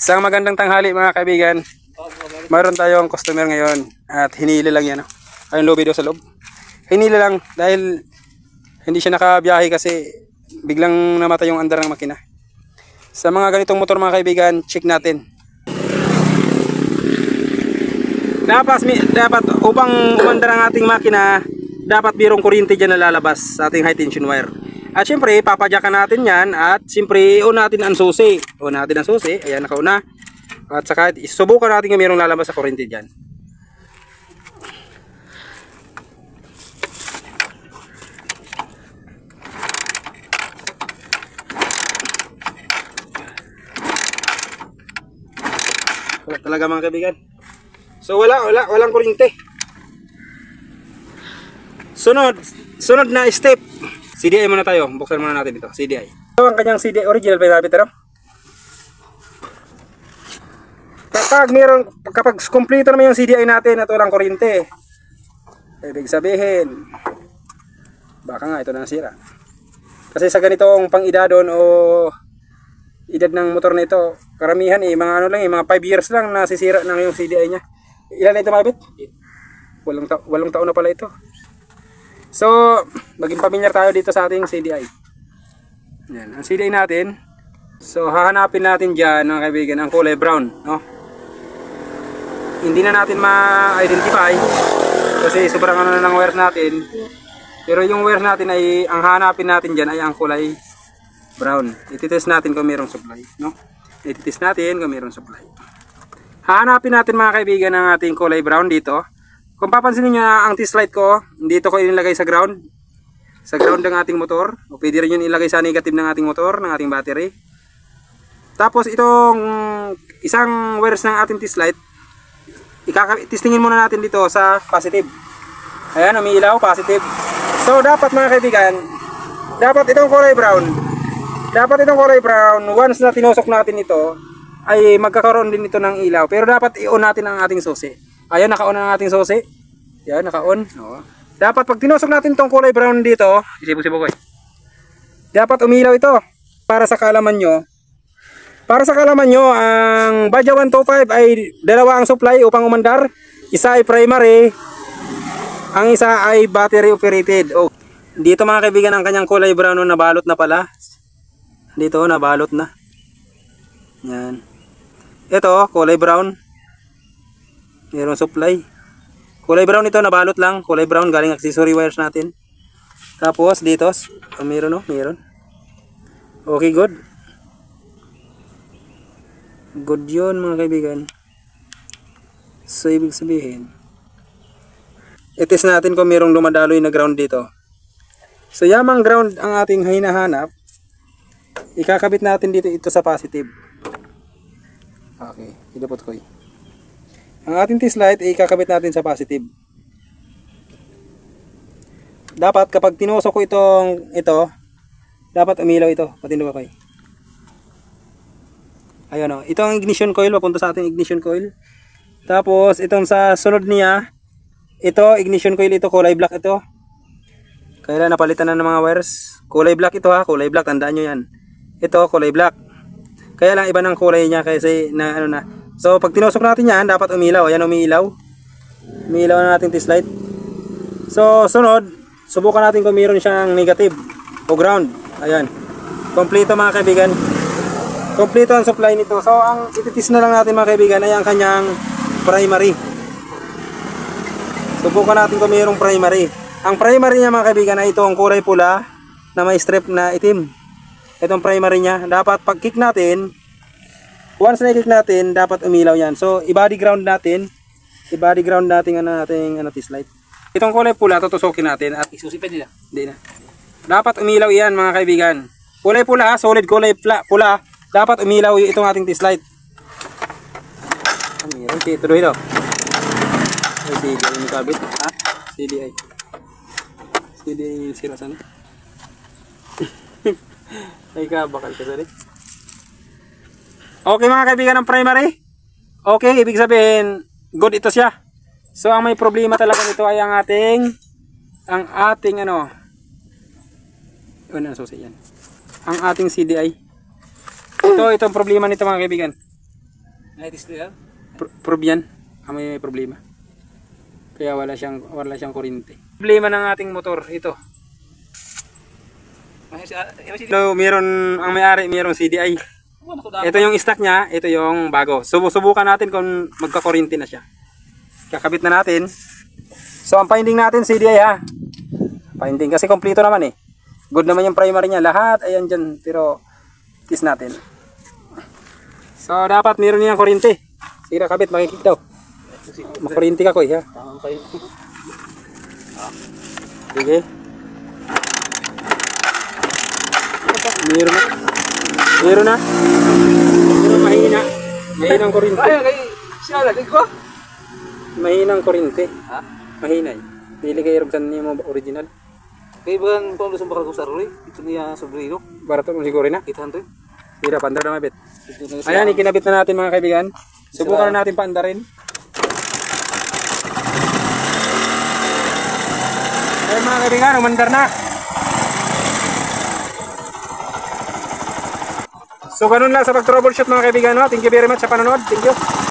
Isang magandang tanghali mga kaibigan. Mayroon tayong customer ngayon at hinili lang yan. Ayun, lobby daw sa loob. Hinili lang dahil hindi siya nakabiyahe kasi biglang namatay yung andar ng makina. Sa mga ganitong motor mga kaibigan, check natin. Dapat upang umandar ang ating makina, dapat birong kuryente dyan na lalabas sa ating high tension wire. At syempre, papadyakan natin yan at syempre, on natin ang susi. On natin ang susi, ayan, nakauna. At saka, subukan natin kung mayroong lalabas sa kuryente dyan. Wala talaga mga kaibigan. So, walang kuryente. Sunod na step. CDI muna tayo. Buksan muna natin ito. CDI. Ito ang kanyang CDI original 5 kapag kumpleto naman yung CDI natin at walang kuryente, ibig sabihin baka nga ito na nasira. Kasi sa ganitong pang-idadon o edad ng motor na ito, karamihan mga ano lang mga 5 years lang nasisira na yung CDI nya. Ilan na ito mabit? Walong taon na pala ito. So, maging pamilyar tayo dito sa ating CDI. Yan, ang CDI natin. So, hahanapin natin dyan, mga kaibigan, ang kulay brown, no? Hindi na natin ma-identify kasi sobrang ano na ng wires natin. Pero yung wires natin ay, ang hahanapin natin dyan ay ang kulay brown. Ititest natin kung mayroong supply, no? Ititest natin kung mayroong supply. Hahanapin natin, mga kaibigan, ang ating kulay brown dito. Kung papansin niyo ang test light ko, dito ko inilagay sa ground. Sa ground ng ating motor. O pwede rin yun ilagay sa negative ng ating motor, ng ating battery. Tapos itong isang wires ng ating test light, testingin muna natin dito sa positive. Ayan, umiilaw, positive. So dapat mga kaibigan, dapat itong kulay brown, once na tinusok natin ito, ay magkakaroon din ito ng ilaw. Pero dapat i-on natin ang ating susi. Ayan, naka-on ang ating susi. Ayan, naka-on. Dapat pag tinusok natin itong kulay brown dito, isibo-sibo ko eh. Dapat umilaw ito. Para sa kaalaman nyo, ang Badya 125 ay dalawa ang supply upang umandar. Isa ay primary, ang isa ay battery operated. Dito mga kaibigan, ang kanyang kulay brown nabalot na pala. Dito, nabalot na. Yan. Ito, kulay brown. Mayroong supply. Kulay brown ito, nabalot lang. Kulay brown galing accessory wires natin. Tapos dito, mayroon. Okay, good. Good yun mga kaibigan. So ibig sabihin, i-test natin kung mayroong dumadaloy na ground dito. So yamang ground ang ating hinahanap. Ikakabit natin dito ito sa positive. Okay, idupot ko eh. Ang ating test light ay ikakabit natin sa positive. Dapat kapag tinusok ko ito, dapat umilaw ito. Patindog ako eh. Ayun o. Ito ang ignition coil. Papunta sa ating ignition coil. Tapos itong sa sunod niya, ito ignition coil ito. Kulay black ito. Kaya napalitan na ng mga wires. Kulay black ito ha. Kulay black. Tandaan nyo yan. Ito kulay black. Kaya lang iba ng kulay niya kasi na ano na. So pag tinusok natin yan, dapat umilaw. Ayan, umiilaw. Umiilaw na natin test light. So sunod, subukan natin kung mayroon siyang negative o ground. Ayan. Kompleto mga kaibigan. Kompleto ang supply nito. So ang ititis na lang natin mga kaibigan ay ang kanyang primary. Subukan natin kung mayroong primary. Ang primary niya mga kaibigan ay itong kulay pula na may strip na itim. Itong primary niya. Dapat pag kick natin, once na-kick natin, dapat umilaw yan. So, i-body ground natin ang ating test light. Itong kulay pula, tutusokin natin at isusipin nila. Hindi na. Dapat umilaw yan mga kaibigan. Kulay pula, solid kulay pula, dapat umilaw itong ating test light. Meron, tuloy daw. CDI yung kabit. Ha? CDI sira sana. Ay ka, bakal ka sari. Okay mga kaibigan ng primary. Okay, ibig sabihin good ito siya. So ang may problema talaga nito ay ang ating susi yan. Ang ating CDI. Itong problema nito mga kaibigan. Ay, test yan. Prove yan. May problema. Kaya wala siyang kuryente. Problema ng ating motor ito. So, ang may-ari, mayroong CDI. Ito yung stock niya, ito yung bago. Subukan natin kung magka-kuryente na siya. Kakabit na natin. So, ang finding natin CDI ha. Finding kasi kompleto naman eh. Good naman yung primary niya. Lahat ayan dyan. Pero test natin. So, dapat meron niyang kuryente. Sige, kabit, makikik daw. Makuryente ka ko eh ha. Tama kayo. Sige. Meron na. Meron na. Meron mahina. Mahinang kuryente. Ay, siya lagi ko. Mahinang kuryente. Ha? Mahina eh. Pili kayo rugsan niya mo original. Kaya ba ang Paulo sa bakal ko sa Roy? Ito niya sobrino. Barato mo siguro na. 800. Tira, pandar na mabit. Ayan, ikinabit na natin mga kaibigan. Subukan na natin paandarin. Ayan mga kaibigan, umandar na. So ganun lang sa pag-troubleshoot mga kaibigan. Thank you very much sa panonood. Thank you.